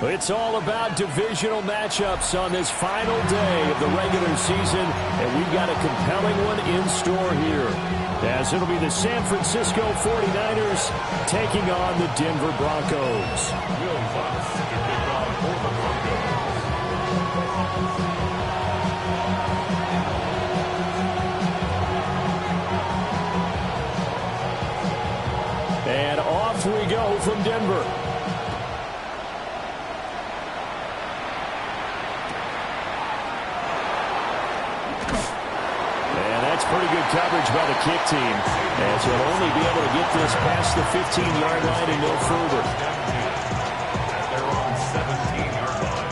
It's all about divisional matchups on this final day of the regular season, and we've got a compelling one in store here, as it'll be the San Francisco 49ers taking on the Denver Broncos. And off we go from Denver. Pretty good coverage by the kick team, as he'll only be able to get this past the 15-yard line and no further. They're on 17-yard line.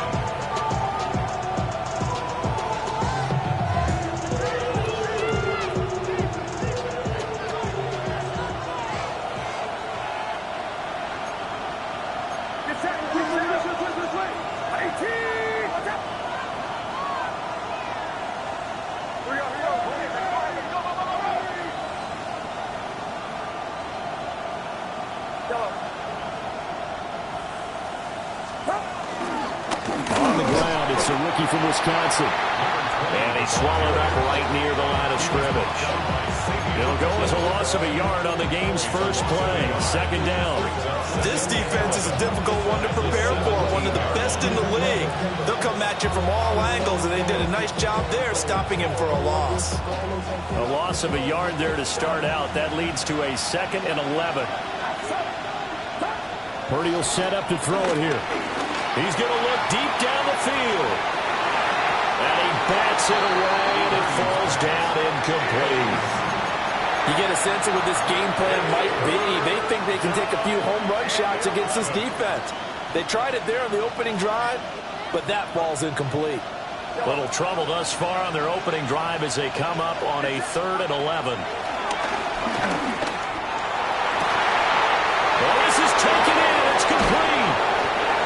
On the ground, it's a rookie from Wisconsin. And he's swallowed up right near the line of scrimmage. It'll go as a loss of a yard on the game's first play. Second down. This defense is a difficult one to prepare for, one of the best in the league. They'll come at you from all angles, and they did a nice job there stopping him for a loss. A loss of a yard there to start out. That leads to a 2nd and 11. Purdy will set up to throw it here. He's going to look deep down the field. And he bats it away, and it falls down incomplete. You get a sense of what this game plan might be. They think they can take a few home run shots against this defense. They tried it there on the opening drive, but that ball's incomplete. Little trouble thus far on their opening drive as they come up on a 3rd and 11. Well, this is taken in. It's complete.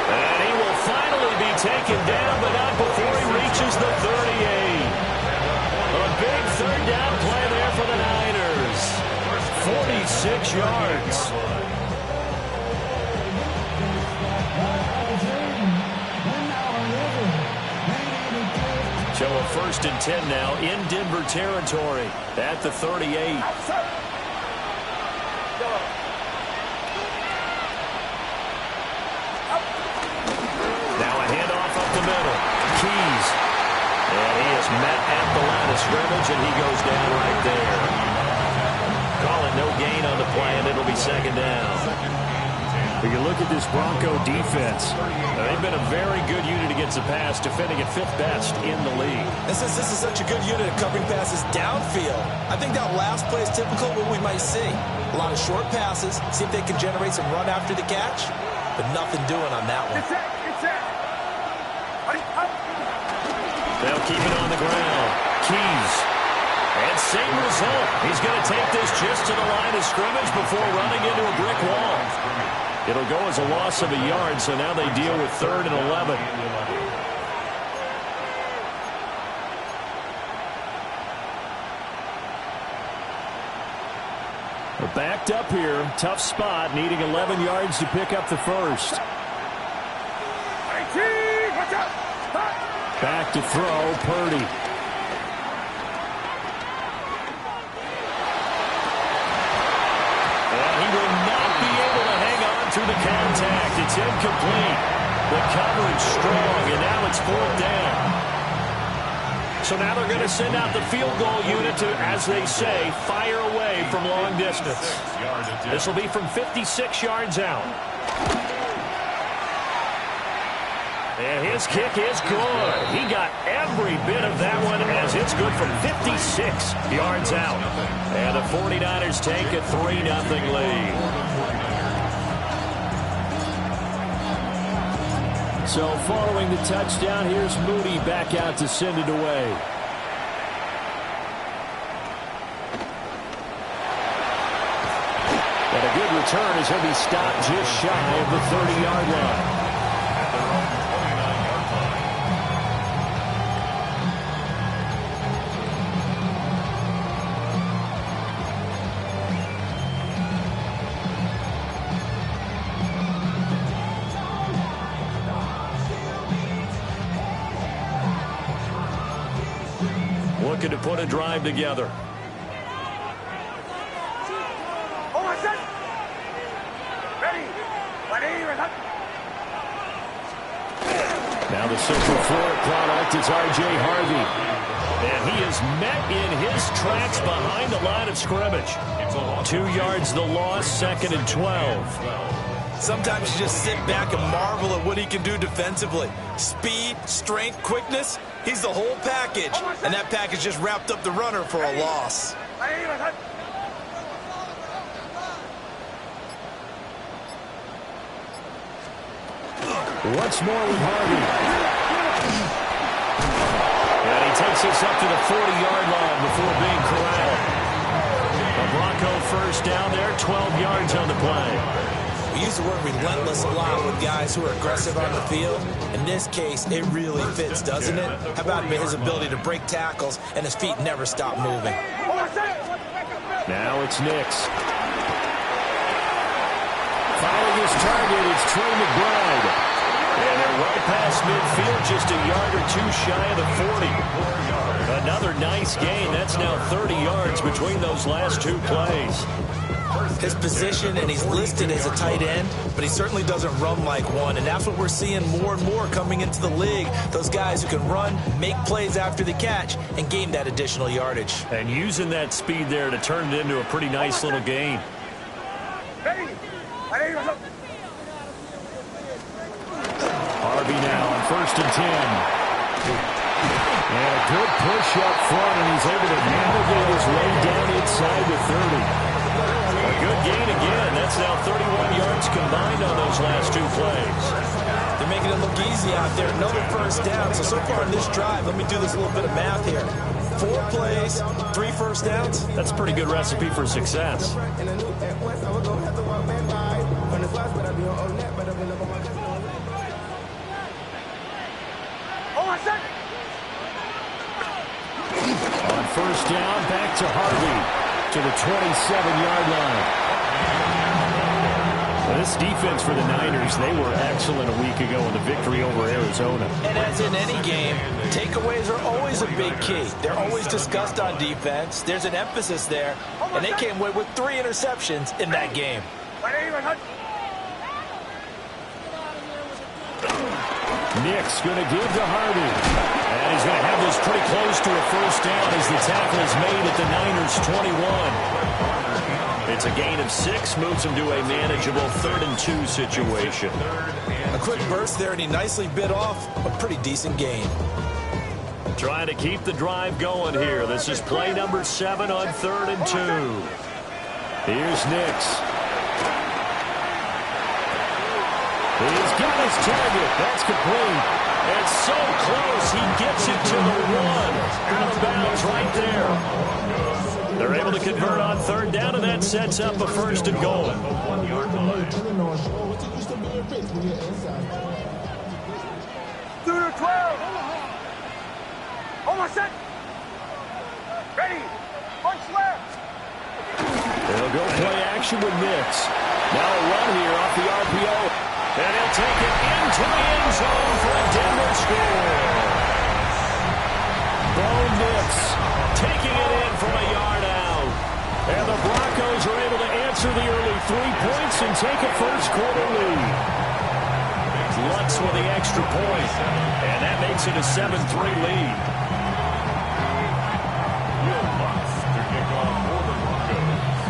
And he will finally be taken down, but not before he reaches the 38. A big 3rd down play there for the Niners. 46 yards. So a 1st and 10 now in Denver territory at the 38. Keys. And he is met at the line of scrimmage, and he goes down right there. Calling no gain on the play, and it'll be 2nd down. When you look at this Bronco defense, they've been a very good unit against the pass, defending at 5th best in the league. And since this is such a good unit at covering passes downfield, I think that last play is typical of what we might see. A lot of short passes, see if they can generate some run after the catch, but nothing doing on that one. They'll keep it on the ground. Keys. And same result. He's going to take this just to the line of scrimmage before running into a brick wall. It'll go as a loss of a yard, so now they deal with 3rd and 11. We're backed up here. Tough spot, needing 11 yards to pick up the first. Back to throw, Purdy. And he will not be able to hang on to the contact. It's incomplete. The coverage strong, and now it's 4th down. So now they're going to send out the field goal unit to, as they say, fire away from long distance. This will be from 56 yards out. And his kick is good. He got every bit of that one as it's good from 56 yards out. And the 49ers take a 3-0 lead. So following the touchdown, here's Moody back out to send it away. And a good return as he'll be stopped just shy of the 30-yard line. looking to put a drive together. Now the Central Florida product is R.J. Harvey. And he is met in his tracks behind the line of scrimmage. 2 yards the loss, 2nd and 12. Sometimes you just sit back and marvel at what he can do defensively. Speed, strength, quickness, he's the whole package. And that package just wrapped up the runner for a loss. Once more with Harvey. And he takes us up to the 40-yard line before being corralled. A Bronco first down there, 12 yards on the play. We use the word relentless a lot with guys who are aggressive on the field. In this case, it really fits, doesn't it? How about his ability to break tackles and his feet never stop moving? Now it's Nix. Finding his target, it's Trey McBride. And they're right past midfield, just a yard or two shy of the 40. Another nice gain. That's now 30 yards between those last two plays. His position, and he's listed as a tight end, but he certainly doesn't run like one, and that's what we're seeing more and more coming into the league. Those guys who can run, make plays after the catch, and gain that additional yardage. And using that speed there to turn it into a pretty nice little gain. Harvey now on 1st and 10. And a good push up front, and he's able to navigate his way down inside the 30. A good gain again. That's now 31 yards combined on those last two plays. They're making it look easy out there. Another first down. So far in this drive, let me do this little bit of math here. 4 plays, 3 first downs. That's a pretty good recipe for success. On 1st down, back to Harvey to the 27-yard line. Well, this defense for the Niners, they were excellent a week ago in the victory over Arizona. And as in any game, takeaways are always a big key. They're always discussed on defense. There's an emphasis there, and they came away with 3 interceptions in that game. Nix going to give to Harvey. And he's going to have this pretty close to a first down as the tackle is made at the Niners' 21. It's a gain of 6, moves him to a manageable 3rd and 2 situation. A quick burst there, and he nicely bit off a pretty decent gain. Trying to keep the drive going here. This is play number 7 on 3rd and 2. Here's Nix. He's got his target. That's complete. And so close. He gets it to the 1. Out of bounds right there. They're able to convert on 3rd down, and that sets up a 1st and goal. Through to 12. Almost set. Ready. Punch left. They'll go play action with Nix. Now a run here off the RPO. And he'll take it into the end zone for a Denver score. Bo Nix taking it in from a yard out. And the Broncos are able to answer the early 3 points and take a first-quarter lead. Lutz with the extra point. And that makes it a 7-3 lead. Will Lutz to kick off for the Broncos.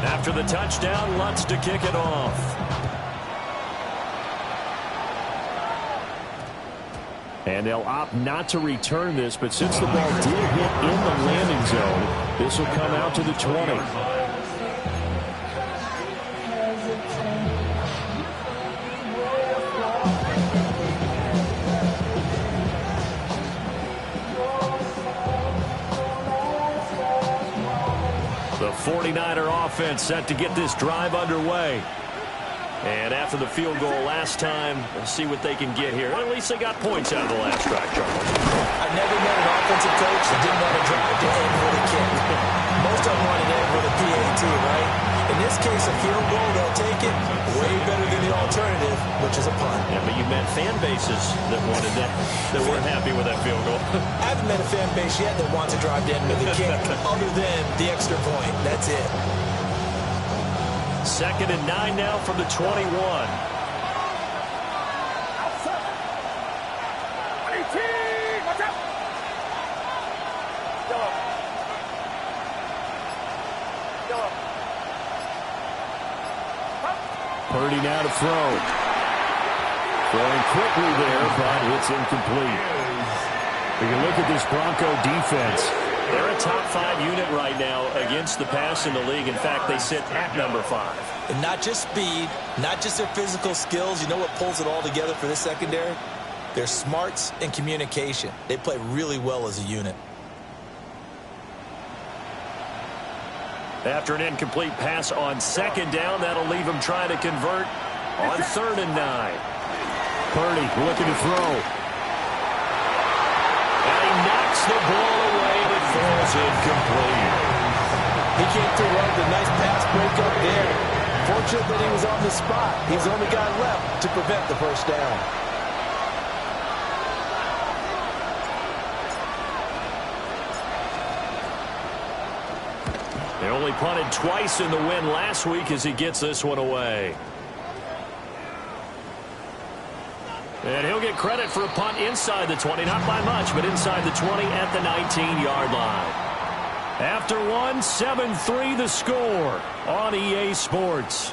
After the touchdown, Lutz to kick it off. And they'll opt not to return this, but since the ball did hit in the landing zone, this will come out to the 20. The 49er offense set to get this drive underway. And after the field goal last time, we'll see what they can get here. At least they got points out of the last drive, Charles. I've never met an offensive coach that didn't want to drive to end with a kick. Most of them want to end with a PAT, right? In this case, a field goal, they'll take it. Way which is a punt. Yeah, but you met fan bases that wanted that weren't happy with that field goal. I haven't met a fan base yet that wants to drive to the end of the kick other than the extra point. That's it. 2nd and 9 now from the 21. Watch out! Yellow. Yellow. Purdy now to throw. Throwing quickly there, but it's incomplete. We can look at this Bronco defense. They're a top 5 unit right now against the pass in the league. In fact, they sit at number 5. And not just speed, not just their physical skills. You know what pulls it all together for this secondary? Their smarts and communication. They play really well as a unit. After an incomplete pass on 2nd down, that'll leave them trying to convert on 3rd and 9. Purdy looking to throw. And he knocks the ball away, but falls incomplete. He came through with a nice pass breakup there. Fortunate that he was on the spot. He's the only guy left to prevent the first down. They only punted twice in the win last week as he gets this one away. And he'll get credit for a punt inside the 20. Not by much, but inside the 20 at the 19-yard line. After one, 7-3 the score on EA Sports.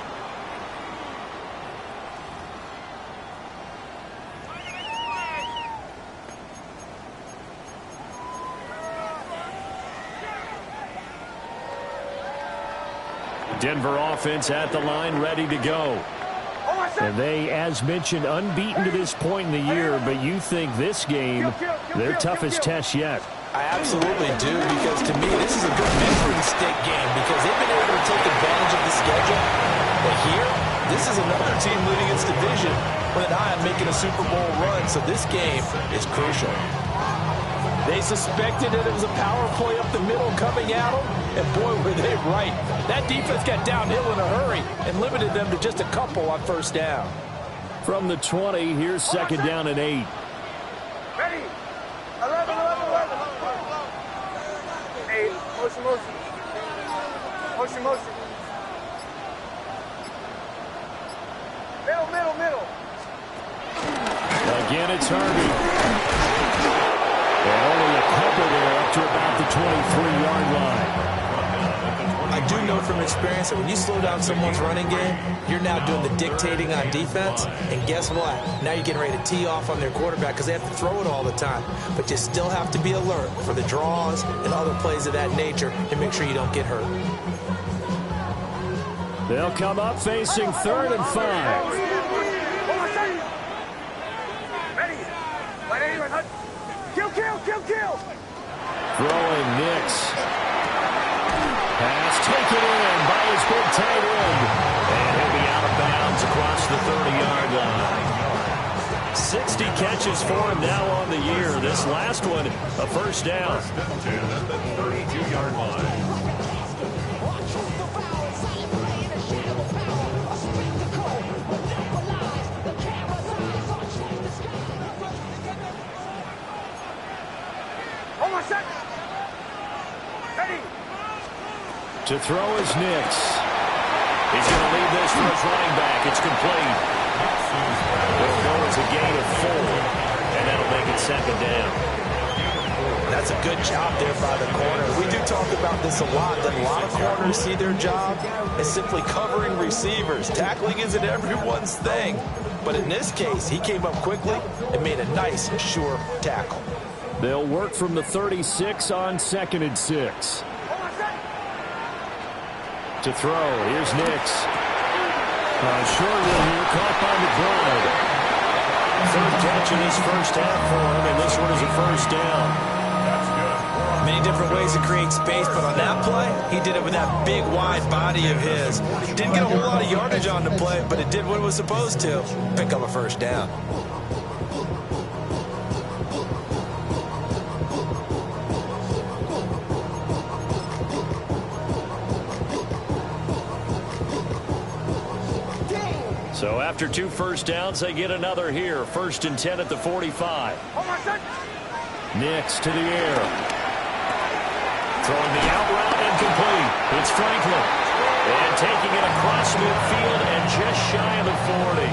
Denver offense at the line, ready to go. And they, as mentioned, unbeaten to this point in the year, but you think this game, their toughest test yet. I absolutely do, because to me, this is a good measuring stick game because they've been able to take advantage of the schedule. But here, this is another team leading its division with an eye on making a Super Bowl run, so this game is crucial. They suspected that it was a power play up the middle coming at them, and boy, were they right. That defense got downhill in a hurry and limited them to just a couple on first down. From the 20, here's 2nd down and 8. Ready? 11. 8. Motion. Motion. Middle. Again, it's Herbie. And only a couple there up to about the 23-yard line. I do know from experience that when you slow down someone's running game, you're now doing the dictating on defense. And guess what? Now you're getting ready to tee off on their quarterback because they have to throw it all the time. But you still have to be alert for the draws and other plays of that nature to make sure you don't get hurt. They'll come up facing 3rd and 5. Ready? Let anyone hunt. Kill. Throwing Nix. Pass taken in by his big tight end. And he'll be out of bounds across the 30-yard line. 60 catches for him now on the year. This last one, a first down. At the 32-yard line. To throw is Nix. He's going to leave this for his running back. It's complete. Will go as a gain of 4, and that'll make it 2nd down. That's a good job there by the corner. We do talk about this a lot, that a lot of corners see their job as simply covering receivers. Tackling isn't everyone's thing. But in this case, he came up quickly and made a nice, sure tackle. They'll work from the 36 on 2nd and 6. To throw, here's Nix. Short one here, caught by McBride. 3rd catch in his first half for him, and this one is a first down. Many different ways to create space, but on that play, he did it with that big, wide body of his. Didn't get a whole lot of yardage on the play, but it did what it was supposed to. Pick up a first down. So after 2 first downs, they get another here. 1st and 10 at the 45. Nix to the air. Throwing the out route incomplete. It's Franklin. And taking it across midfield and just shy of the 40.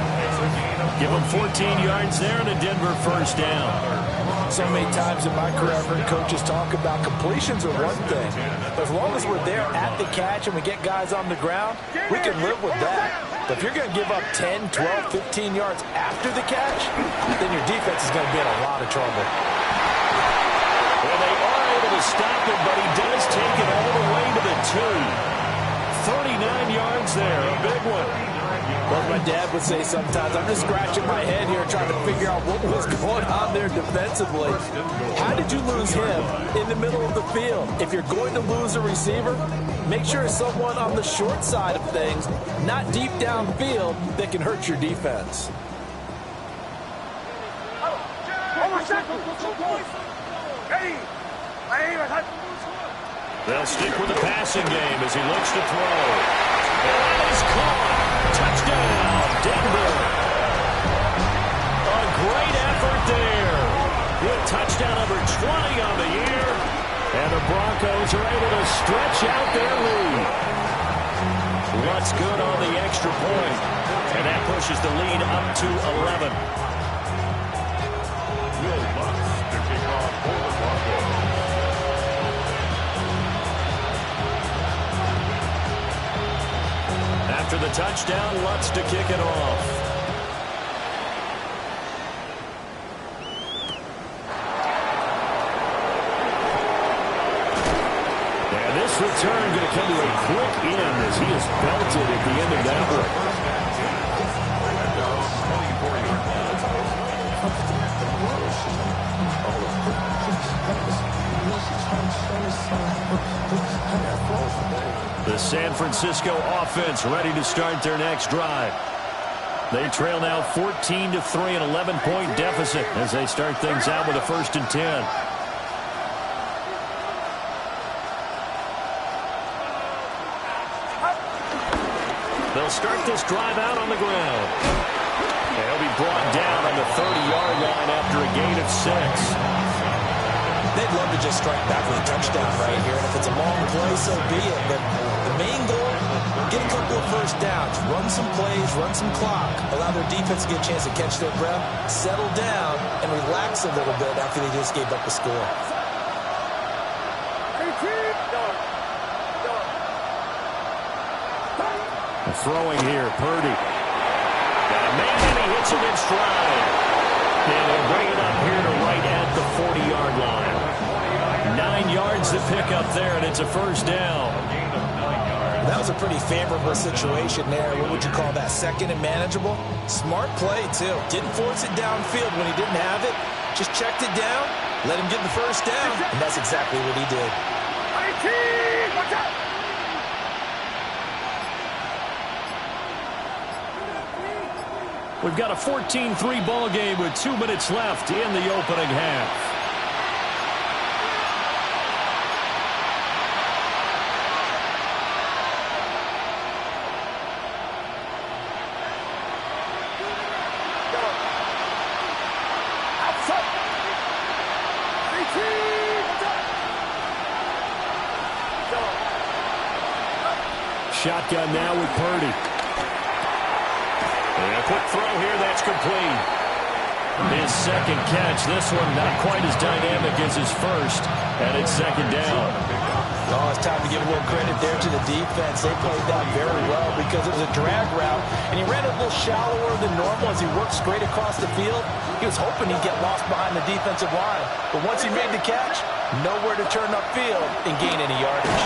Give him 14 yards there and a Denver 1st down. So many times in my career, I've heard coaches talk about completions are one thing. But as long as we're there at the catch and we get guys on the ground, we can live with that. But if you're going to give up 10, 12, 15 yards after the catch, then your defense is going to be in a lot of trouble. Well, they are able to stop it, but he does take it all the way to the 2. 39 yards there, a big one. Like my dad would say sometimes, I'm just scratching my head here trying to figure out what was going on there defensively. How did you lose him in the middle of the field? If you're going to lose a receiver, make sure it's someone on the short side of things, not deep downfield, that can hurt your defense. They'll stick with the passing game as he looks to throw. And he's caught. Touchdown, Denver. A great effort there. With touchdown number 20 on the year. And the Broncos are able to stretch out their lead. Lutz good on the extra point. And that pushes the lead up to 11. Will Lutz to kick off for the Broncos. After the touchdown, Lutz to kick it off. And this return going to come to a quick end as he is belted at the end of that one. The San Francisco offense ready to start their next drive. They trail now 14-3, an 11-point deficit as they start things out with a 1st and 10. They'll start this drive out on the ground. They'll be brought down on the 30-yard line after a gain of 6. They'd love to just strike back with a touchdown right here. And if it's a long play, so be it. But the main goal, get a couple of first downs, run some plays, run some clock, allow their defense to get a chance to catch their breath, settle down, and relax a little bit after they just gave up the score. Throwing here, Purdy. Got a man and he hits him in stride. And they'll bring it up here to right at the 40-yard line. 9 yards to pick up there, and it's a 1st down. That was a pretty favorable situation there. What would you call that? 2nd and manageable? Smart play, too. Didn't force it downfield when he didn't have it. Just checked it down, let him get the 1st down, and that's exactly what he did. Watch out! We've got a 14-3 ball game with 2 minutes left in the opening half. Shotgun now with Purdy. And a quick throw here, that's complete. His 2nd catch, this one not quite as dynamic as his 1st, and it's 2nd down. Oh, it's time to give a little credit there to the defense. They played that very well because it was a drag route, and he ran a little shallower than normal as he worked straight across the field. He was hoping he'd get lost behind the defensive line, but once he made the catch, nowhere to turn upfield and gain any yardage.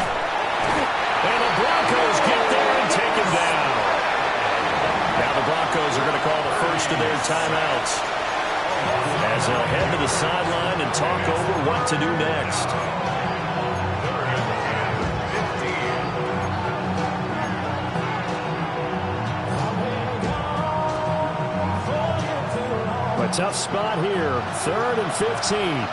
And the Broncos get there and take him down. Now the Broncos are going to call the first of their timeouts as they'll head to the sideline and talk over what to do next. A tough spot here, 3rd and 15.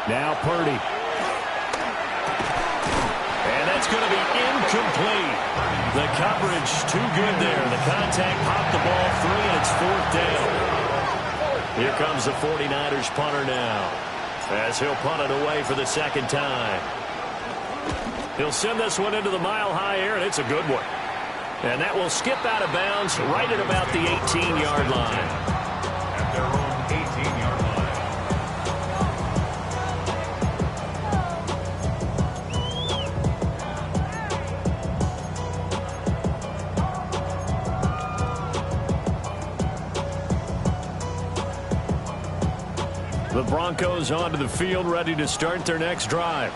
Now Purdy. And that's That's going to be incomplete. The coverage too good there. The contact popped the ball free, and it's 4th down. Here comes the 49ers punter now, as he'll punt it away for the 2nd time. He'll send this one into the mile-high air, and it's a good one. And that will skip out of bounds right at about the 18-yard line. At their own 18-yard line. The Broncos onto the field, ready to start their next drive.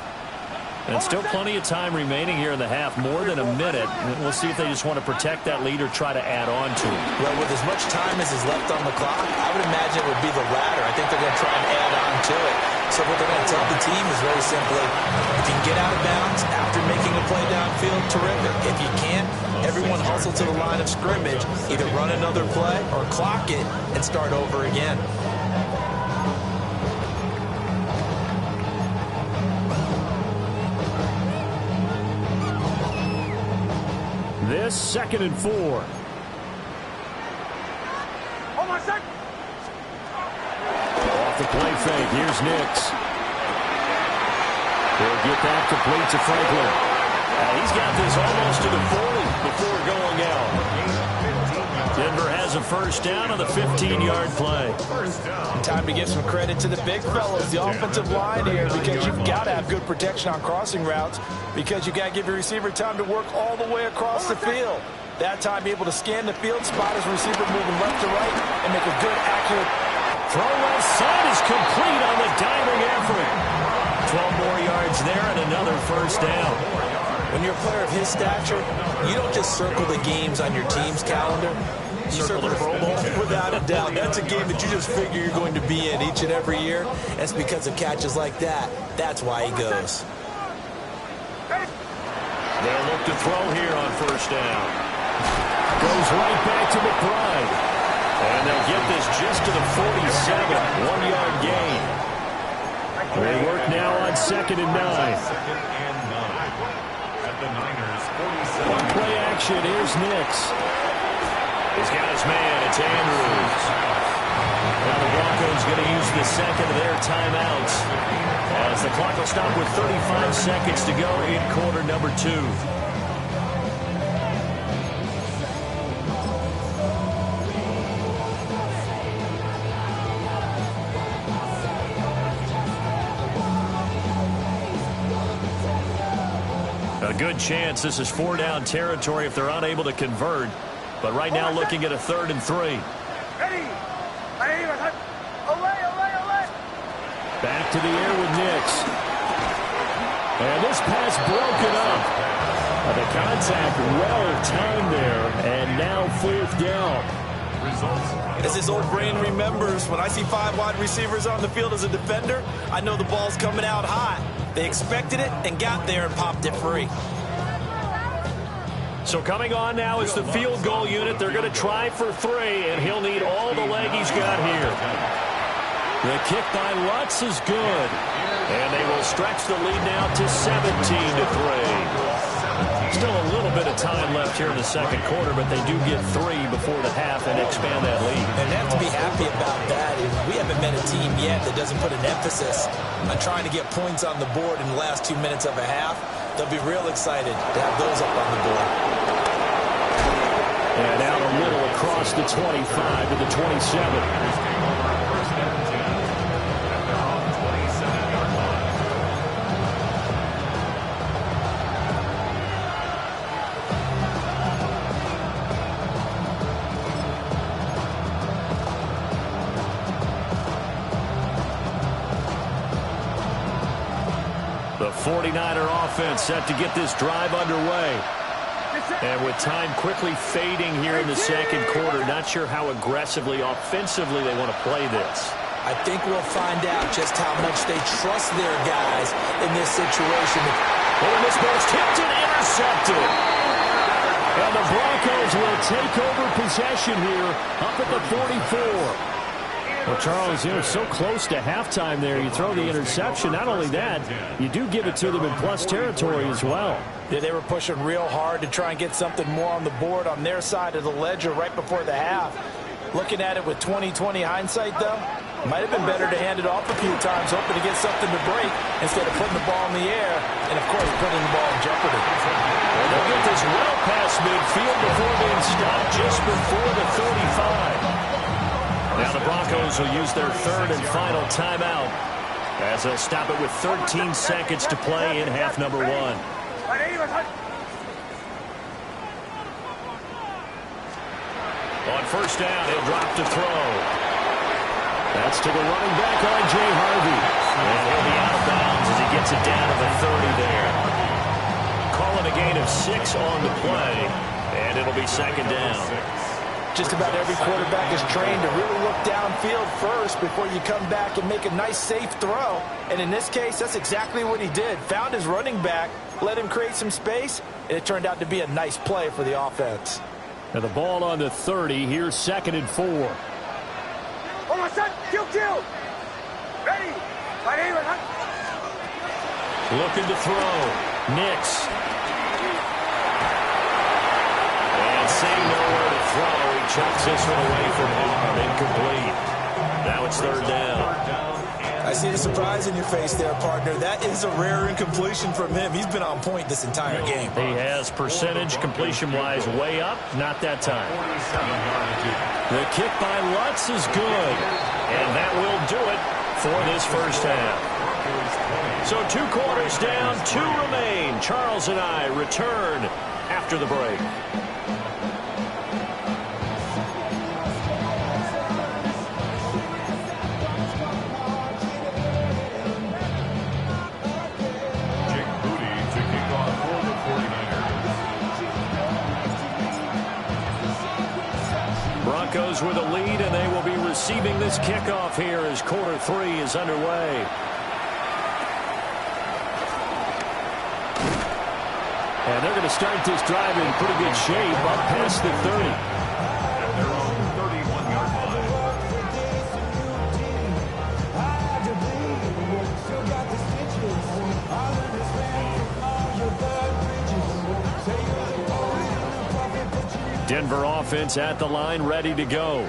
And still plenty of time remaining here in the half, more than a minute. And we'll see if they just want to protect that lead or try to add on to it. Well, with as much time as is left on the clock, I would imagine it would be the latter. I think they're going to try and add on to it. So what they're going to tell the team is very simply, if you can get out of bounds after making a play downfield, terrific. If you can't, everyone hustle to the line of scrimmage, either run another play or clock it and start over again. This 2nd and 4. Hold on a sec. Off the play fake, here's Nix. He'll get that complete to Franklin. He's got this almost to the 40 before going out. Denver has a 1st down on the 15-yard play. Time to give some credit to the big fellows, the offensive line here, because you've got to have good protection on crossing routes, because you've got to give your receiver time to work all the way across the field. That time, be able to scan the field, spot his receiver moving left to right, and make a good, accurate throw. Left side is complete on the diving effort. 12 more yards there and another 1st down. When you're a player of his stature, you don't just circle the games on your team's calendar. You circle the Pro Bowl, without a doubt. That's a game that you just figure you're going to be in each and every year. And it's because of catches like that. That's why he goes. They'll look to throw here on 1st down. Goes right back to McBride. And they'll get this just to the 47. 1-yard gain. They work now on 2nd and 9. One play action. Here's Nix. He's got his man. It's Andrews. Now the Broncos going to use the 2nd of their timeouts, as the clock will stop with 35 seconds to go in quarter number 2. A good chance this is 4-down territory if they're unable to convert. But right now looking at a 3rd and 3. Back to the air with Nix. And this pass broken up. The contact well-timed there. And now 4th down. As his old brain remembers, when I see 5 wide receivers on the field as a defender, I know the ball's coming out hot. They expected it and got there and popped it free. So coming on now is the field goal unit. They're going to try for 3, and he'll need all the leg he's got here. The kick by Lutz is good. And they will stretch the lead now to 17-3. Still a little bit of time left here in the 2nd quarter, but they do get 3 before the half and expand that lead. And they have to be happy about that. We haven't met a team yet that doesn't put an emphasis on trying to get points on the board in the last 2 minutes of a half. They'll be real excited to have those up on the board. And out a little across the 25 to the 27. The 49er offense set to get this drive underway. And with time quickly fading here in the 2nd quarter, not sure how aggressively, offensively they want to play this. I think we'll find out just how much they trust their guys in this situation. Oh, this ball's tipped and intercepted. And the Broncos will take over possession here up at the 44. Well, Charles, so close to halftime there. You throw the interception. Not only that, you do give it to them in plus territory as well. Yeah, they were pushing real hard to try and get something more on the board on their side of the ledger right before the half. Looking at it with 20/20 hindsight, though, might have been better to hand it off a few times, hoping to get something to break instead of putting the ball in the air and, of course, putting the ball in jeopardy. Well, they'll get this well past midfield before being stopped just before the 35. Now the Broncos will use their third and final timeout as they'll stop it with 13 seconds to play in half number one. On first down, he'll drop to throw. That's to the running back, R.J. Harvey. And he'll be out of bounds as he gets it down to the 30 there. Calling a gain of 6 on the play, and it'll be second down. Just about every quarterback is trained to really look downfield first before you come back and make a nice, safe throw. And in this case, that's exactly what he did. Found his running back, let him create some space, and it turned out to be a nice play for the offense. Now the ball on the 30. Here's 2nd and 4. Oh, my son, kill. Ready. Looking to throw. Nix. And seeing nowhere to throw, he chucks this one away from harm. Incomplete. Now it's 3rd down. I see the surprise in your face there, partner. That is a rare incompletion from him. He's been on point this entire game. He has percentage completion-wise way up. Not that time. The kick by Lutz is good. And that will do it for this first half. So 2 quarters down, 2 remain. Charles and I return after the break. Broncos with a lead, and they will be receiving this kickoff here as quarter 3 is underway. And they're going to start this drive in pretty good shape up past the 30. At their own 31-yard line. Denver offense at the line, ready to go.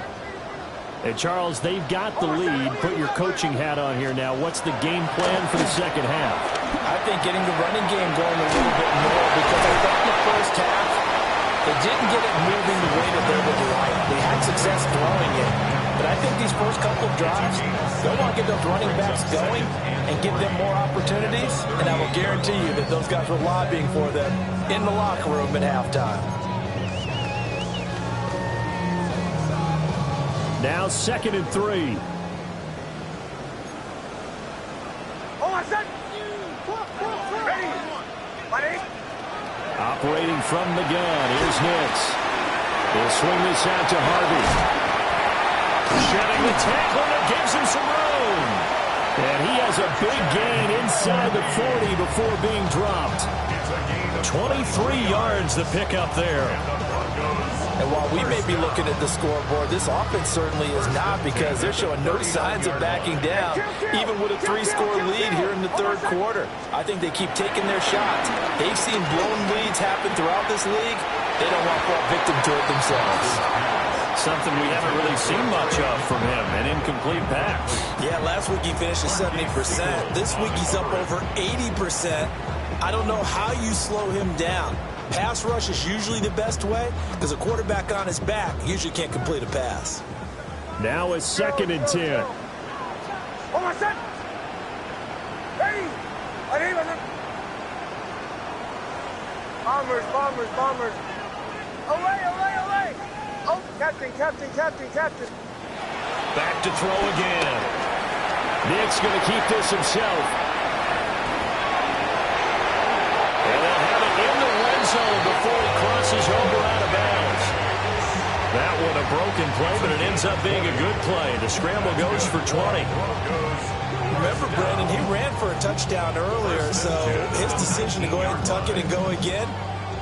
And Charles, they've got the lead. Put your coaching hat on here now. What's the game plan for the second half? I think getting the running game going a little bit more, because I thought in the first half they didn't get it moving the way that they would like. They had success throwing it. But I think these first couple of drives, they want to get those running backs going and give them more opportunities. And I will guarantee you that those guys were lobbying for them in the locker room at halftime. Now 2nd and 3. Operating from the gun, here's Nix. He'll swing this out to Harvey. Shedding the tackle that gives him some room. And he has a big gain inside the 40 before being dropped. 23 yards the pickup there. And while we may be looking at the scoreboard, this offense certainly is not, because they're showing no signs of backing down, even with a 3-score lead here in the 3rd quarter. I think they keep taking their shots. They've seen blown leads happen throughout this league. They don't want to fall victim to it themselves. Something we haven't really seen much of from him, an incomplete pass. Yeah, last week he finished at 70%. This week he's up over 80%. I don't know how you slow him down. Pass rush is usually the best way, because a quarterback on his back usually can't complete a pass. Now it's 2nd and 10. Oh, my son. Ready. Bombers. Away. Oh, captain. Back to throw again. Nick's going to keep this himself. And they'll have it in the red zone before he crosses over out of bounds. That one a broken play, but it ends up being a good play. The scramble goes for 20. Remember, Brandon, he ran for a touchdown earlier, so his decision to go ahead and tuck it and go again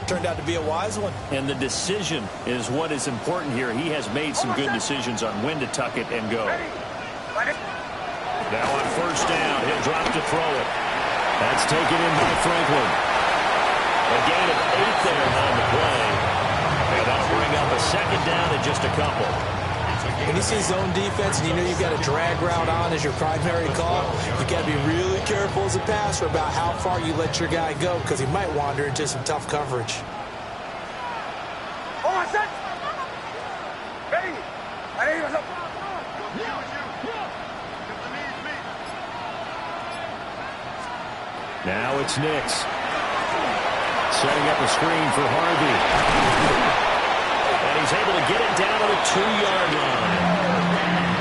turned out to be a wise one. And the decision is what is important here. He has made some good decisions on when to tuck it and go. Now on first down, he'll drop to throw it. That's taken in by Franklin. A gain of 8 there on the play. And that'll bring up a second down in just a couple. When you see zone defense and you know you've got a drag route on as your primary call, you've got to be really careful as a passer about how far you let your guy go because he might wander into some tough coverage. Now it's Nix. Setting up a screen for Harvey. And he's able to get it down to the 2-yard line.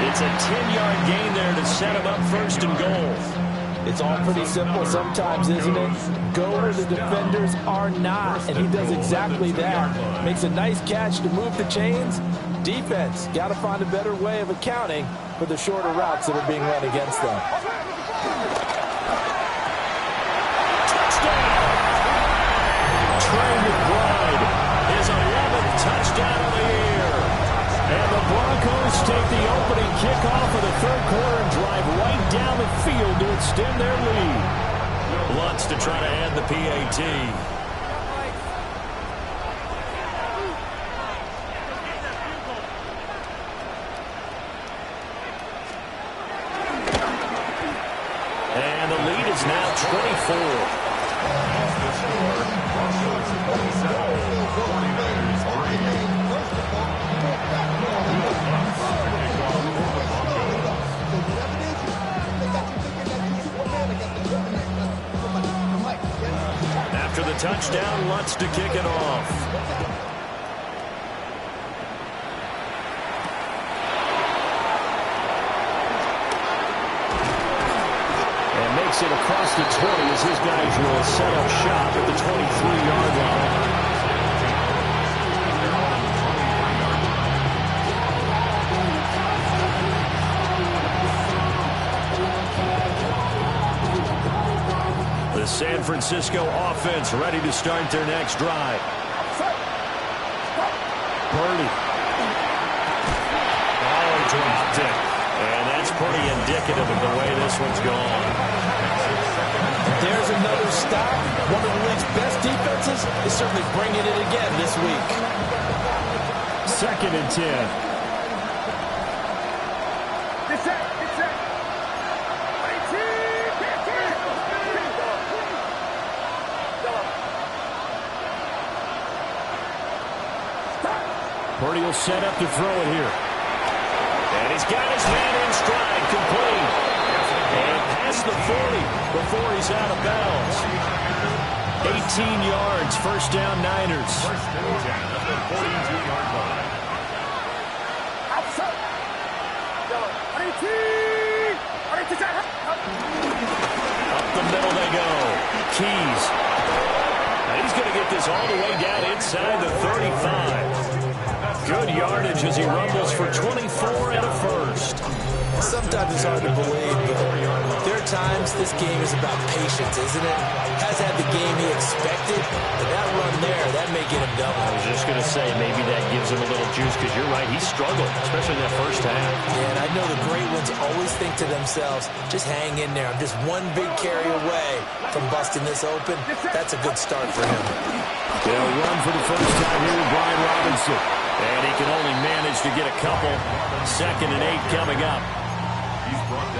It's a 10-yard gain there to set him up first and goal. It's all pretty simple sometimes, isn't it? Go where the defenders are not, and he does exactly that. Makes a nice catch to move the chains. Defense, got to find a better way of accounting for the shorter routes that are being run against them. Trey McBride, his 11th touchdown of the year. And the Broncos take the opening kickoff of the third quarter and drive right down the field to extend their lead. Lutz to try to add the PAT. And the lead is now 24. After the touchdown, Lutz to kick it off. And makes it across the 20 as his guys will set up shop at the 23-yard line. The San Francisco offense ready to start their next drive. Purdy. Oh, dropped it. And that's pretty indicative of the way this one's gone. There's another stop. One of the league's best defenses is certainly bringing it again this week. 2nd and 10. Purdy will set up to throw it here. And he's got his man in stride, complete. And past the 40 before he's out of bounds. 18 yards, first down Niners. First and 10 at the 42-yard line. Up the middle they go. Keys. And he's going to get this all the way down inside the 35. Good yardage as he rumbles for 24 and a first. Sometimes it's hard to believe, but there are times this game is about patience, isn't it? Has had the game he expected, but that run there, that may get him double. I was just going to say, maybe that gives him a little juice, because you're right, he struggled, especially in that first half. Yeah, and I know the great ones always think to themselves, just hang in there. I'm just one big carry away from busting this open. That's a good start for him. They'll run for the first time here with Brian Robinson. And he can only manage to get a couple. 2nd and 8 coming up.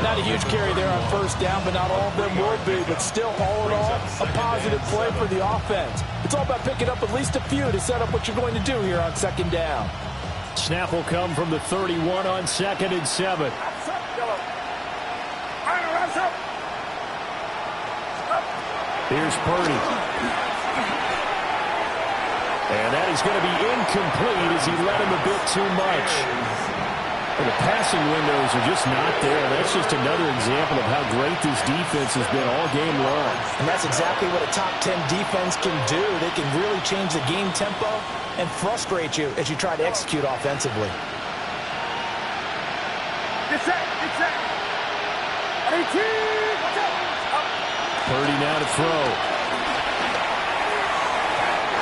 Not a huge carry there on first down, but not all of them will be. But still, all in all, a positive play for the offense. It's all about picking up at least a few to set up what you're going to do here on 2nd down. Snap will come from the 31 on 2nd and 7. Here's Purdy. And that is going to be incomplete as he led him a bit too much. And the passing windows are just not there. That's just another example of how great this defense has been all game long. And that's exactly what a top 10 defense can do. They can really change the game tempo and frustrate you as you try to execute offensively. Purdy now to throw.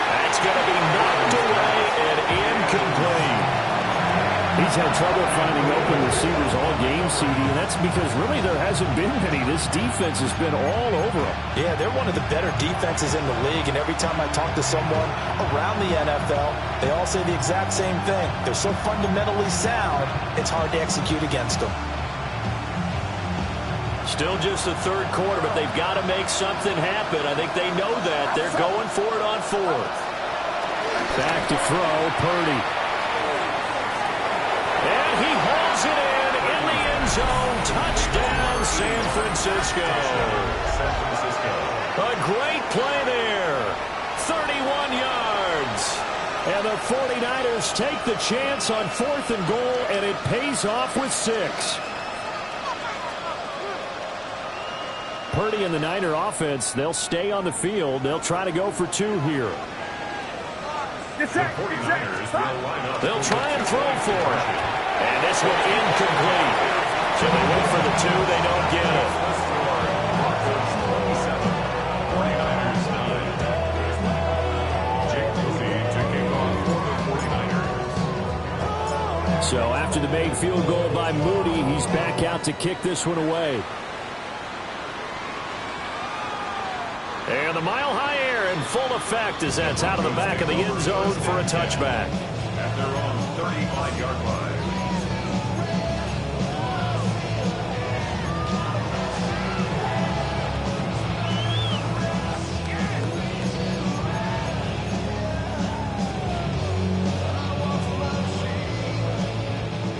That's going to be knocked away and incomplete. He's He's had trouble finding open receivers all game, CD, and that's because really there hasn't been many. This defense has been all over him. Yeah, they're one of the better defenses in the league, and every time I talk to someone around the NFL, they all say the exact same thing. They're so fundamentally sound, it's hard to execute against them. Still just the third quarter, but they've got to make something happen. I think they know that. They're going for it on fourth. Back to throw, Purdy. And he hauls it in the end zone. Touchdown, San Francisco. A great play there. 31 yards. And the 49ers take the chance on 4th and goal, and it pays off with 6. Purdy and the Niner offense, they'll stay on the field. They'll try to go for 2 here. The 49ers will line up. They'll try and throw for it. And this one incomplete. So they wait for the 2. They don't get it. 49ers 9. Jake Moody to kick off for the 49ers. So after the made field goal by Moody, he's back out to kick this one away. And the mile-high air in full effect as that's out of the back of the end zone for a touchback. At their own 35-yard line.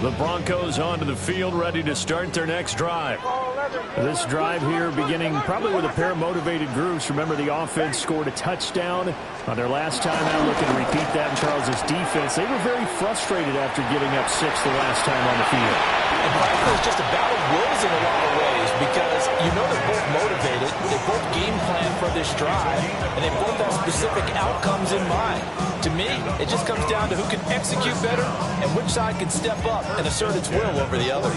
The Broncos onto the field, ready to start their next drive. This drive here beginning probably with a pair of motivated groups. Remember, the offense scored a touchdown on their last time out. Looking to repeat that in Charles' defense. They were very frustrated after giving up 6 the last time on the field. And frankly, it's just a battle of wills in a lot of ways because you know they're both motivated. They both game plan for this drive, and they both have specific outcomes in mind. To me, it just comes down to who can execute better and which side can step up and assert its will over the other.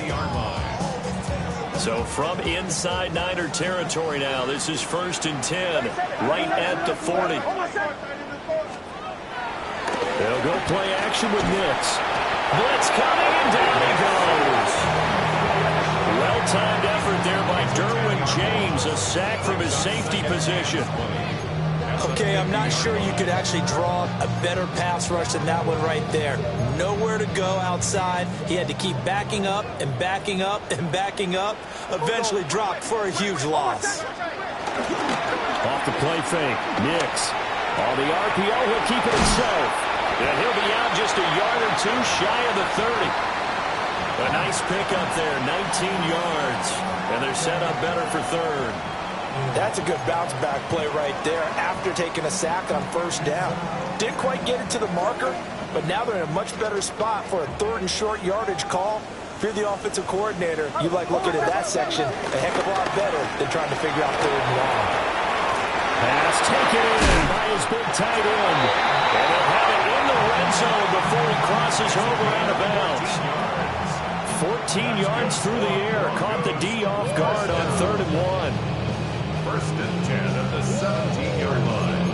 So from inside Niner territory now, this is 1st and 10, right at the 40. They'll go play action with Nix. Blitz coming, and down he goes. Well-timed effort there by Derwin James, a sack from his safety position. Okay, I'm not sure you could actually draw a better pass rush than that one right there. Nowhere to go outside. He had to keep backing up and backing up and backing up. Eventually dropped for a huge loss. Off the play fake, Nix. On the RPO, he'll keep it himself. And he'll be out just a yard or 2 shy of the 30. A nice pickup there, 19 yards. And they're set up better for 3rd. That's a good bounce-back play right there after taking a sack on 1st down. Didn't quite get it to the marker, but now they're in a much better spot for a 3rd and short yardage call. If you're the offensive coordinator, you like looking at that section a heck of a lot better than trying to figure out 3rd and long. Pass taken in by his big tight end. And he'll have it in the red zone before he crosses over out of bounds. 14 yards through the air. Caught the D off guard on 3rd and 1. 1st and 10 at the 17-yard line.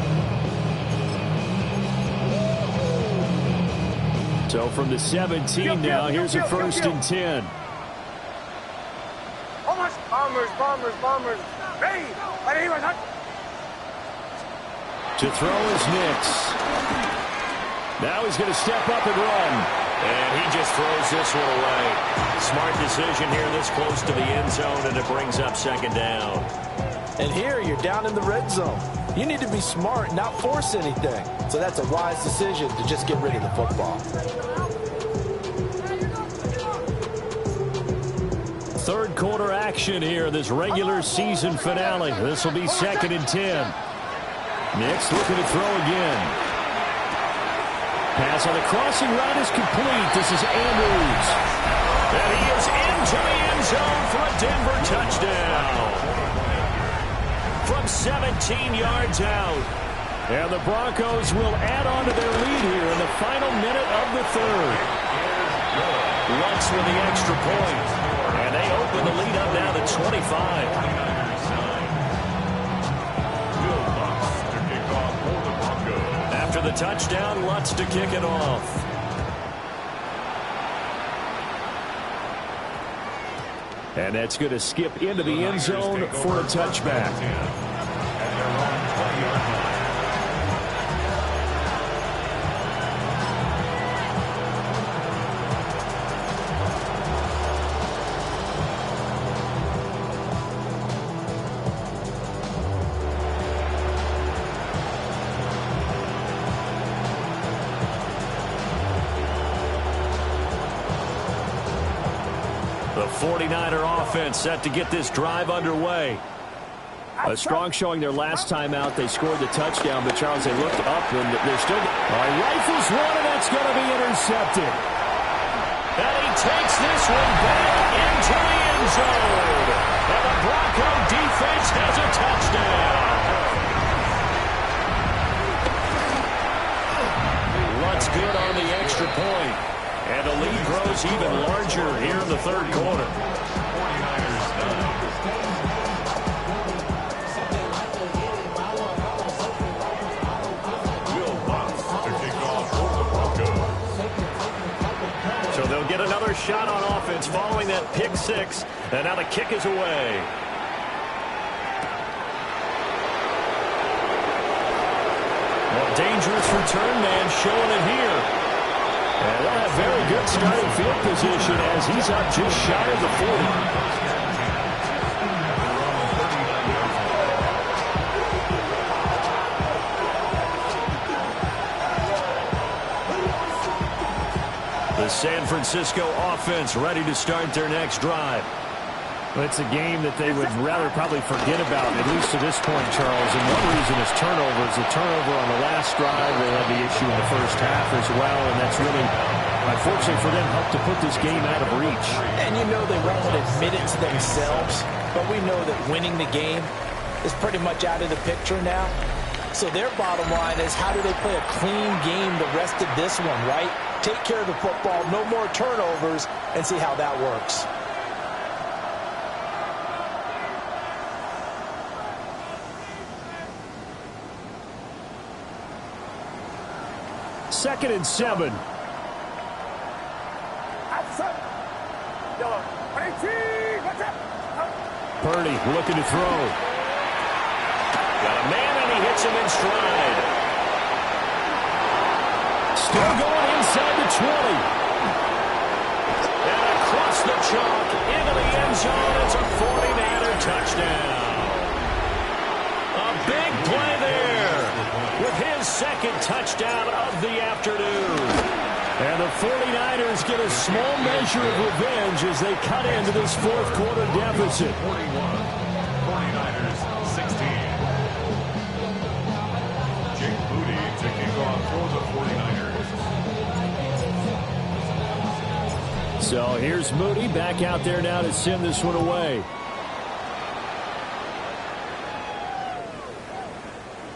So from the 17 now, here's a 1st and 10. Bombers. Hey, To throw is Nix. Now he's going to step up and run. And he just throws this one away. Smart decision here this close to the end zone, and it brings up 2nd down. And here you're down in the red zone. You need to be smart, not force anything. So that's a wise decision to just get rid of the football. 3rd quarter action here, this regular season finale. This will be 2nd and 10. Nix looking to throw again. Pass on the crossing route is complete. This is Andrews. And he is into the end zone for a Denver touchdown. From 17 yards out. And the Broncos will add on to their lead here in the final minute of the 3rd. Lutz with the extra point. And they open the lead up now to 25. After the touchdown, Lutz to kick it off. And that's going to skip into the end zone for a touchback. The 49er offense set to get this drive underway. A strong showing their last time out. They scored the touchdown, but Charles, they looked up and they're still... Rifles one, and that's going to be intercepted. And he takes this one back into the end zone. And the Bronco defense has a touchdown. Looks good on the extra point. And the lead grows even larger here in the third quarter. So they'll get another shot on offense following that pick six. And now the kick is away. Well, dangerous return man showing it here. And they'll have very good starting field position as he's up just shy of the 40. The San Francisco offense ready to start their next drive. Well, it's a game that they would rather probably forget about, at least to this point, Charles. And one reason is turnovers. The turnover on the last drive, they had the issue in the first half as well. And that's really, unfortunately for them, helped to put this game out of reach. And you know they won't admit it to themselves, but we know that winning the game is pretty much out of the picture now. So their bottom line is, how do they play a clean game the rest of this one, right? Take care of the football, no more turnovers, and see how that works. Second and 7. Purdy looking to throw. Got a man, and he hits him in stride. Still going inside the 20. And across the chalk into the end zone. It's a 49er touchdown. A big play there with his second touchdown of the afternoon. And the 49ers get a small measure of revenge as they cut into this fourth quarter deficit. 49ers 16. Jake Moody to kick off for the 49ers. So here's Moody back out there now to send this one away.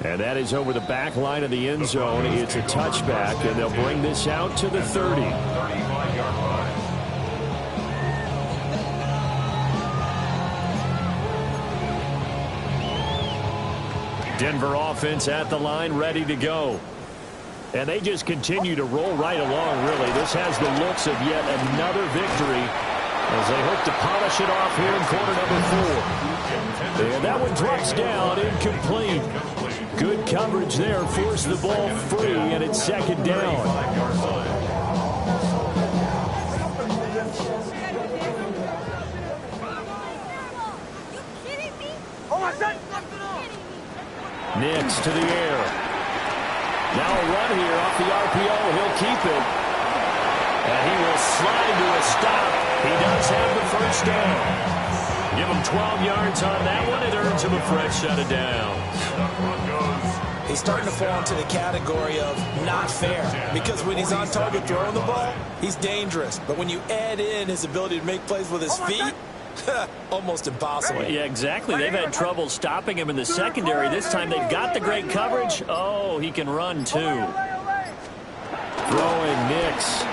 And that is over the back line of the end zone. It's a touchback, and they'll bring this out to the 30. 35-yard line. Denver offense at the line, ready to go. And they just continue to roll right along, really. This has the looks of yet another victory as they hope to polish it off here in quarter number 4. And that one drops down, incomplete. Good coverage there, forced the ball free, and it's second down. Nix to the air. Now a run here off the RPO. He'll keep it. And he will slide to a stop. He does have the first down. Give him 12 yards on that one. It earns him a fresh set of downs. He's starting to fall into the category of not fair, because when he's on target throwing the ball, he's dangerous. But when you add in his ability to make plays with his feet, almost impossible. Yeah, exactly. They've had trouble stopping him in the secondary. This time they've got the great coverage. Oh, he can run too. Throwing Nix.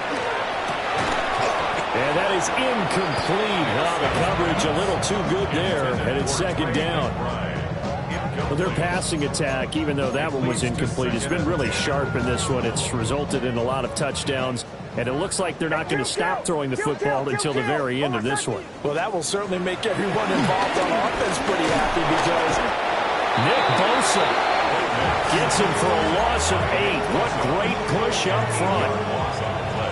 And that is incomplete. Oh, the coverage a little too good there, and it's second down. Well, their passing attack, even though that one was incomplete, has been really sharp in this one. It's resulted in a lot of touchdowns. And it looks like they're not going to stop throwing the football until the very end of this one. Well, that will certainly make everyone involved on offense pretty happy because Nick Bosa gets him for a loss of 8. What great push up front.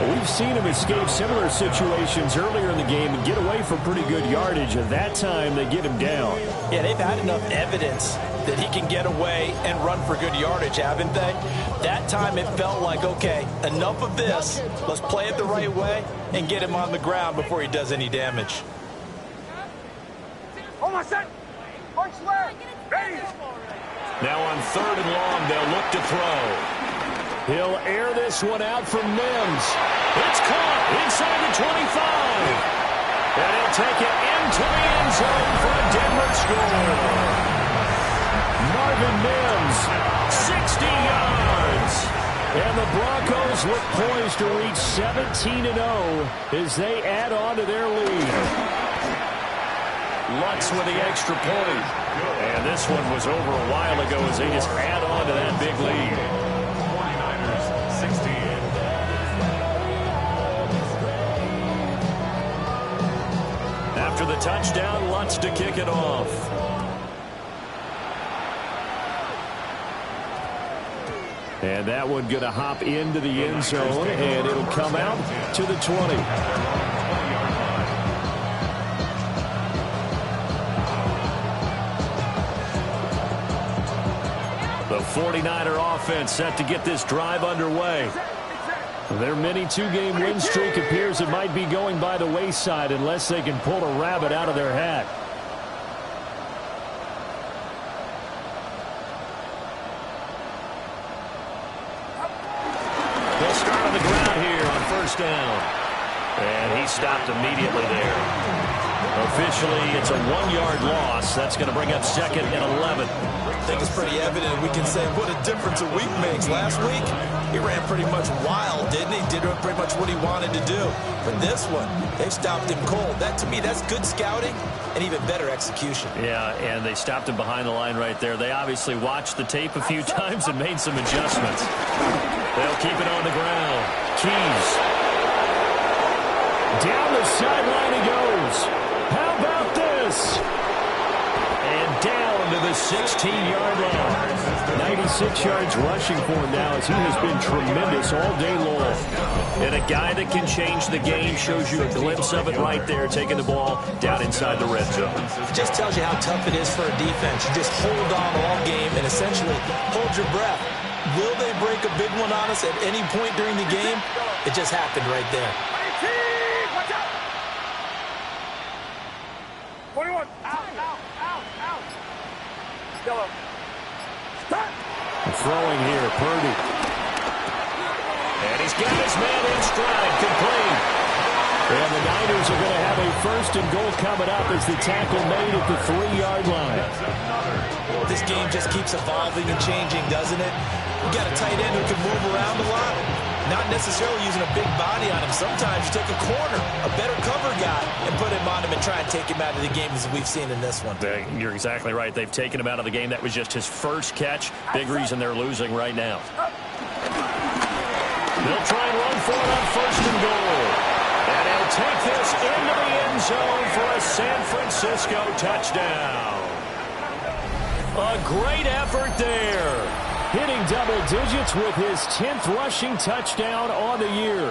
We've seen him escape similar situations earlier in the game and get away from pretty good yardage. At that time, they get him down. Yeah, they've had enough evidence that he can get away and run for good yardage, haven't they? That time it felt like, okay, enough of this. Let's play it the right way and get him on the ground before he does any damage. Almost set. Punch left. Ready. Now on 3rd and long, they'll look to throw. He'll air this one out from Mims. It's caught inside the 25. And he'll take it into the end zone for a Denver score. Marvin Mims, 60 yards. and the Broncos look poised to reach 17-0 as they add on to their lead. Lutz with the extra point. And this one was over a while ago as they just add on to that big lead. 49ers 16. After the touchdown, Lutz to kick it off. And that one going to hop into the end zone, and it'll come out to the 20. The 49er offense set to get this drive underway. Their mini two-game win streak appears it might be going by the wayside unless they can pull a rabbit out of their hat. They'll start on the ground here on 1st down. And he stopped immediately there. Officially, it's a 1-yard loss. That's going to bring up 2nd and 11. I think it's pretty evident. We can say what a difference a week makes. Last week, he ran pretty much wild, didn't he? Did pretty much what he wanted to do. But this one, they stopped him cold. That, to me, that's good scouting and even better execution. Yeah, and they stopped him behind the line right there. They obviously watched the tape a few times and made some adjustments. They'll keep it on the ground. Keys. Down the sideline he goes. How about this? And down to the 16-yard line. 96 yards rushing for him now as he has been tremendous all day long. And a guy that can change the game shows you a glimpse of it right there, taking the ball down inside the red zone. It just tells you how tough it is for a defense. You just hold on all game and essentially hold your breath. Will they break a big one on us at any point during the game? It just happened right there. 21. Out. Yellow. Stop. Throwing here, Purdy. And he's got his man in stride, complete. And the Niners are going to have a 1st and goal coming up as the tackle made at the 3-yard line. This game just keeps evolving and changing, doesn't it? We got a tight end who can move around a lot. Not necessarily using a big body on him. Sometimes you take a corner, a better cover guy, and put him on him and try and take him out of the game as we've seen in this one. You're exactly right. They've taken him out of the game. That was just his first catch. Big reason they're losing right now. They'll try and run for it on 1st and goal. And he'll take this into the end zone for a San Francisco touchdown. A great effort there. Hitting double digits with his 10th rushing touchdown on the year.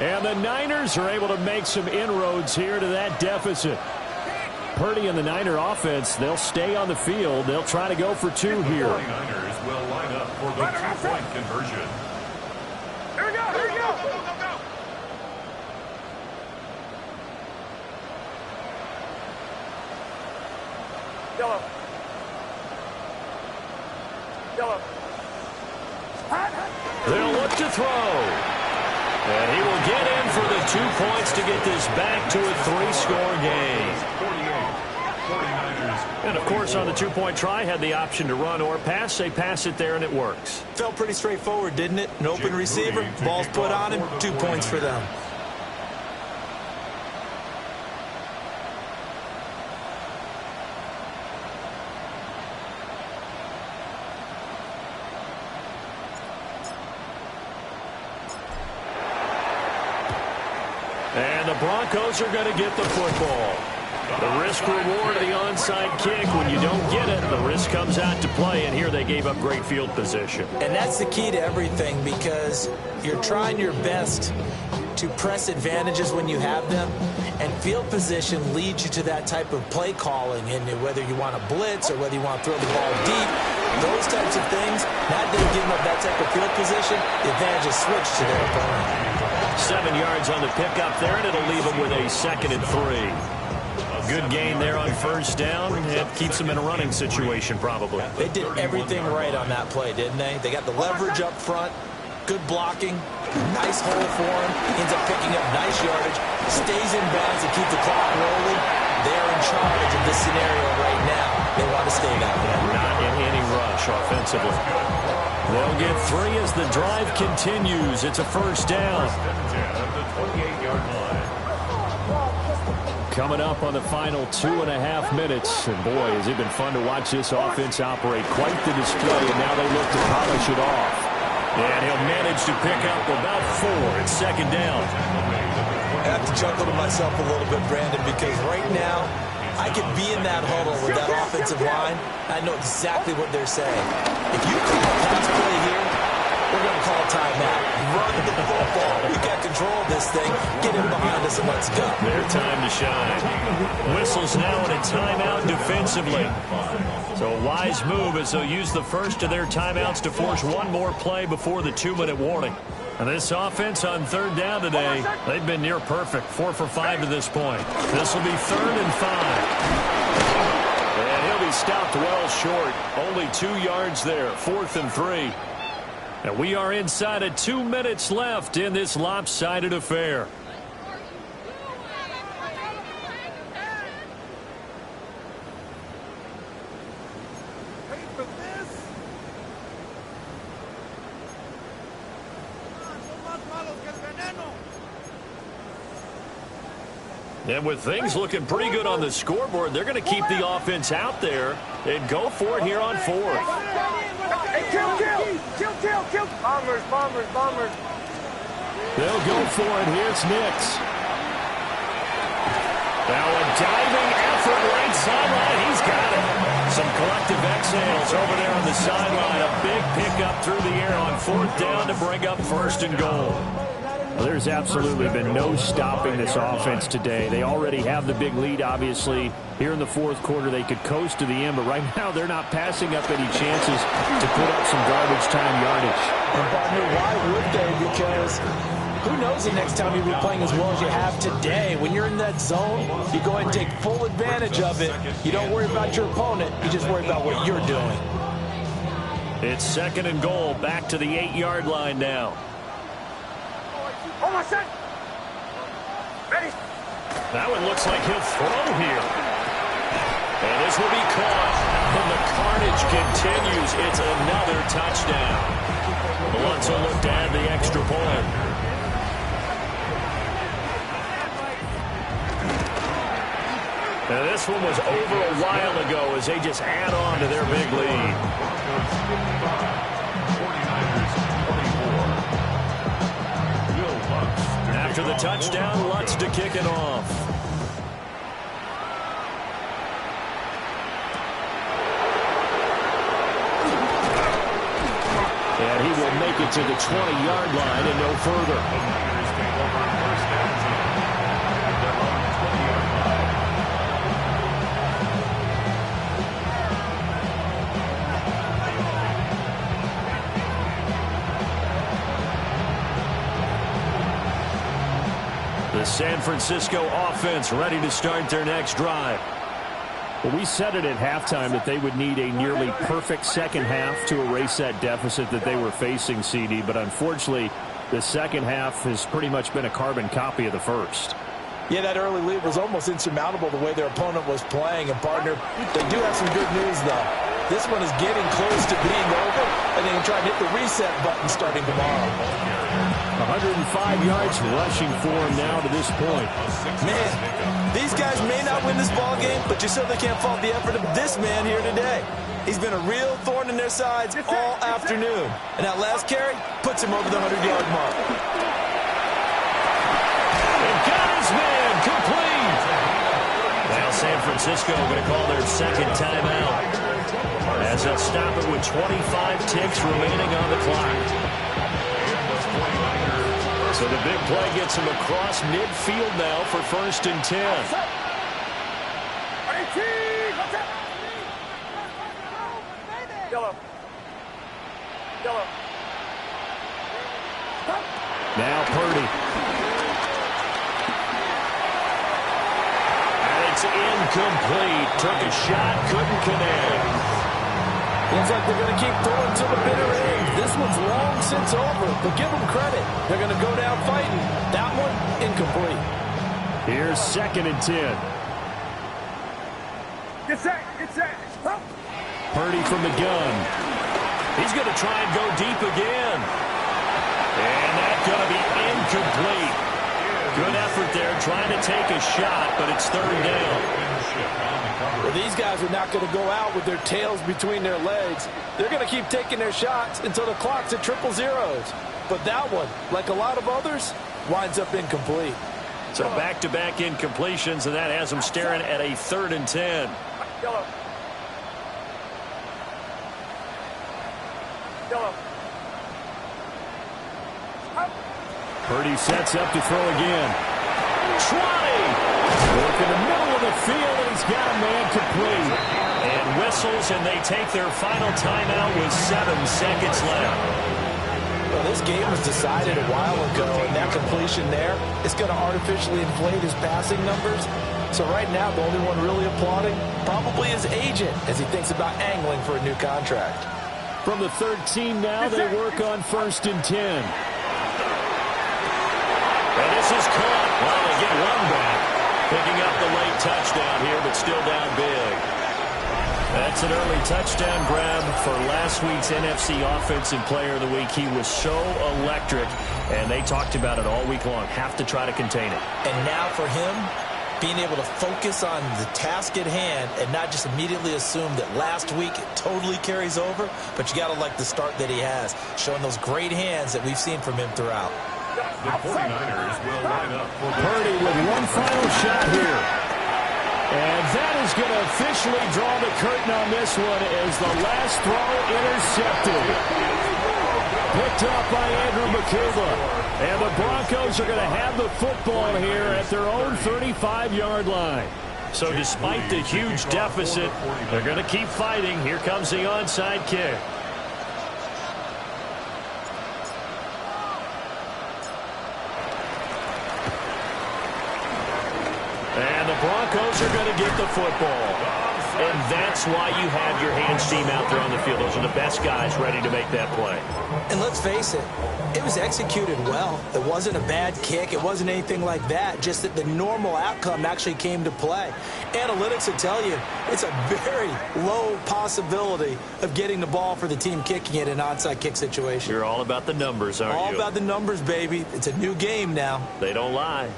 And the Niners are able to make some inroads here to that deficit. Purdy and the Niner offense, they'll stay on the field. They'll try to go for 2 here. 49ers will line up for the 2-point conversion. Here we go. Go. Yellow. They'll look to throw. And he will get in for the 2 points to get this back to a 3-score game. 49ers. And, of course, on the 2-point try, had the option to run or pass. They pass it there, and it works. Felt pretty straightforward, didn't it? An open receiver, ball's put on him, 2 points for them. And the Broncos are going to get the football. The risk reward of the onside kick. When you don't get it, the risk comes out to play, and here they gave up great field position. And that's the key to everything, because you're trying your best to press advantages when you have them, and field position leads you to that type of play calling, and whether you want to blitz or whether you want to throw the ball deep, those types of things, now that they've given up that type of field position, the advantage is switched to their opponent. 7 yards on the pickup there, and it'll leave them with a 2nd and 3. Good gain there on first down. It keeps them in a running situation, probably. They did everything right on that play, didn't they? They got the leverage up front, good blocking, nice hole for him. Ends up picking up nice yardage, stays in bounds to keep the clock rolling. They're in charge of this scenario right now. They want to stay that way. Not in any rush offensively. They'll get 3 as the drive continues. It's a first down. Coming up on the final 2.5 minutes. And boy, has it been fun to watch this offense operate. Quite the display, and now they look to polish it off. And he'll manage to pick up about 4. It's 2nd down. I have to chuckle to myself a little bit, Brandon, because right now I could be in that huddle with that offensive line. I know exactly what they're saying. If you call a pass play here, we're going to call timeout. Run the football. We got control of this thing. Get him behind us and let's go. Their time to shine. Whistles now in a timeout defensively. So a wise move as they'll use the first of their timeouts to force one more play before the 2-minute warning. And this offense on 3rd down today, they've been near perfect. 4 for 5 to this point. This will be 3rd and 5. And he'll be stopped well short. Only 2 yards there. 4th and 3. And we are inside of 2 minutes left in this lopsided affair. And with things looking pretty good on the scoreboard, they're going to keep the offense out there and go for it here on 4th. Hey, kill. Bombers. They'll go for it. Here's Nix. Now a diving effort right sideline. He's got it. Some collective exhales over there on the sideline. A big pickup through the air on 4th down to bring up 1st and goal. Well, there's absolutely been no stopping this offense today. They already have the big lead, obviously. Here in the 4th quarter, they could coast to the end, but right now they're not passing up any chances to put up some garbage time yardage. And, partner, why would they? Because who knows the next time you'll be playing as well as you have today. When you're in that zone, you go ahead and take full advantage of it. You don't worry about your opponent. You just worry about what you're doing. It's 2nd and goal. Back to the 8-yard line now. Almost set. Ready. That one looks like he'll throw here. And this will be caught. And the carnage continues. It's another touchdown. Lutz will look to add the extra point. And this one was over a while ago as they just add on to their big lead. After the touchdown, Lutz to kick it off. And he will make it to the 20-yard line and no further. The San Francisco offense ready to start their next drive. Well, we said it at halftime that they would need a nearly perfect second half to erase that deficit that they were facing, CD. But unfortunately, the second half has pretty much been a carbon copy of the first. Yeah, that early lead was almost insurmountable the way their opponent was playing. And, partner, they do have some good news, though. This one is getting close to being over, and they can try and hit the reset button starting tomorrow. 105 yards rushing for him now to this point. Man, these guys may not win this ball game, but you certainly can't fault the effort of this man here today. He's been a real thorn in their sides all afternoon. And that last carry puts him over the 100-yard mark. They've got it! San Francisco going to call their second timeout, as they'll stop it with 25 ticks remaining on the clock. So the big play gets him across midfield now for 1st and 10. Yellow. Yellow. Now Purdy. And it's incomplete. Took a shot, couldn't connect. Looks like they're going to keep throwing to the bitter end. This one's long since over, but give them credit. They're going to go down fighting. That one, incomplete. Here's 2nd and 10. Get set. Get set. Huh? Purdy from the gun. He's going to try and go deep again. And that's going to be incomplete. Good effort there trying to take a shot, but it's 3rd down. Well, these guys are not going to go out with their tails between their legs. They're going to keep taking their shots until the clock's at 000. But that one, like a lot of others, winds up incomplete. So back-to-back incompletions, and that has them staring at a 3rd and 10. Yellow. Yellow. Purdy sets up to throw again. 20! Look in the middle of the field, and he's got a man complete. And whistles, and they take their final timeout with 7 seconds left. Well, this game was decided a while ago, and that completion there is going to artificially inflate his passing numbers. So right now, the only one really applauding probably his agent as he thinks about angling for a new contract. From the 13 now, they work on 1st and 10. And this is caught. Well, they get one back. Picking up the late touchdown here, but still down big. That's an early touchdown grab for last week's NFC Offensive Player of the Week. He was so electric, and they talked about it all week long. Have to try to contain it. And now for him, being able to focus on the task at hand and not just immediately assume that last week it totally carries over, but you got to like the start that he has, showing those great hands that we've seen from him throughout. The 49ers will line up for Purdy with one final shot here. And that is going to officially draw the curtain on this one as the last throw intercepted. Picked up by Andrew Makuba. And the Broncos are going to have the football here at their own 35-yard line. So despite the huge deficit, they're going to keep fighting. Here comes the onside kick. And the Broncos are going to get the football. And that's why you have your hands team out there on the field. Those are the best guys ready to make that play. And let's face it, it was executed well. It wasn't a bad kick. It wasn't anything like that. Just that the normal outcome actually came to play. Analytics will tell you it's a very low possibility of getting the ball for the team kicking it in an onside kick situation. You're all about the numbers, aren't you? All about the numbers, baby. It's a new game now. They don't lie.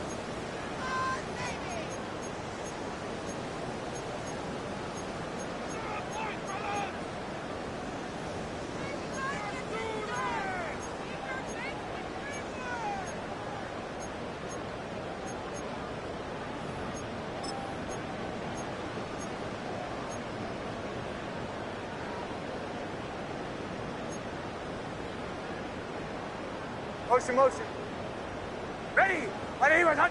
Motion, motion. Ready. Ready, we're done.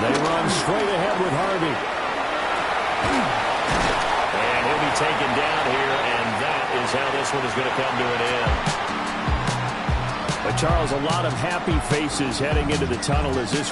They run straight ahead with Harvey. And he'll be taken down here, and that is how this one is going to come to an end. But Charles, a lot of happy faces heading into the tunnel as this